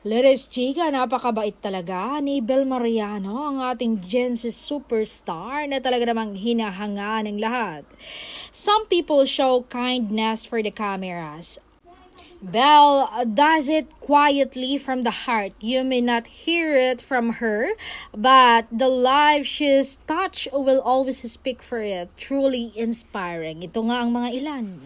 Ladies Chica, napakabait talaga ni Bel Mariano, ang ating Genesis superstar na talaga namang hinahanga ng lahat. Some people show kindness for the cameras. Belle does it quietly from the heart. You may not hear it from her, but the life she's touched will always speak for it. Truly inspiring. Ito nga ang mga ilan.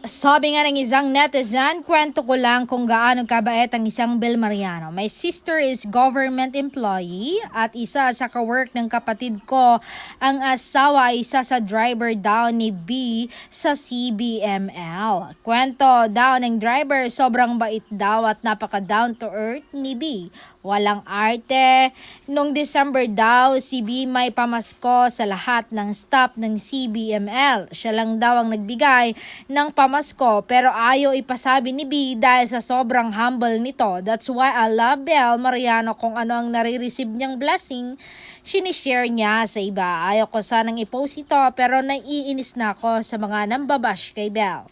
Sabi nga ng isang netizen, kwento ko lang kung gaano kabait ang isang Bel Mariano. My sister is government employee at isa sa kawork ng kapatid ko. Ang asawa ay isa sa driver daw ni B sa CBML. Kwento daw ng driver, sobrang bait daw at napaka down to earth ni B. Walang arte. Noong December daw, si B may pamasko sa lahat ng staff ng CBML. Siya lang daw ang nagbigay ng pamasko pero ayaw ipasabi ni B dahil sa sobrang humble nito. That's why I love Bel Mariano kung ano ang nare-receive niyang blessing. Sinishare niya sa iba. Ayaw ko sanang i-post ito pero naiinis na ako sa mga nambabash kay Bel.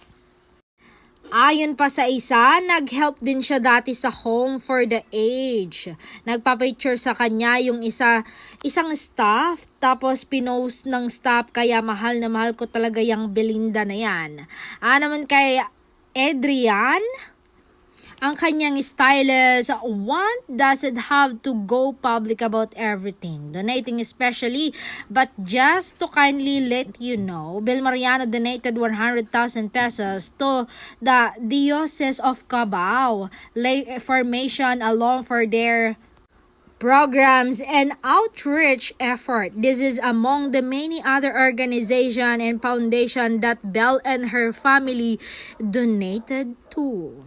Ayon pa sa isa, nag-help din siya dati sa Home for the Aged. Nagpa-picture sa kanya yung isang staff, tapos pinost ng staff, kaya mahal na mahal ko talaga yung Belinda na yan. Naman kay Adrian, ang kanyang stylist, one doesn't have to go public about everything, donating especially, but just to kindly let you know, Bel Mariano donated 100,000 pesos to the Diocese of Cubao, lay formation along for their programs and outreach effort. This is among the many other organizations and foundations that Bel and her family donated to.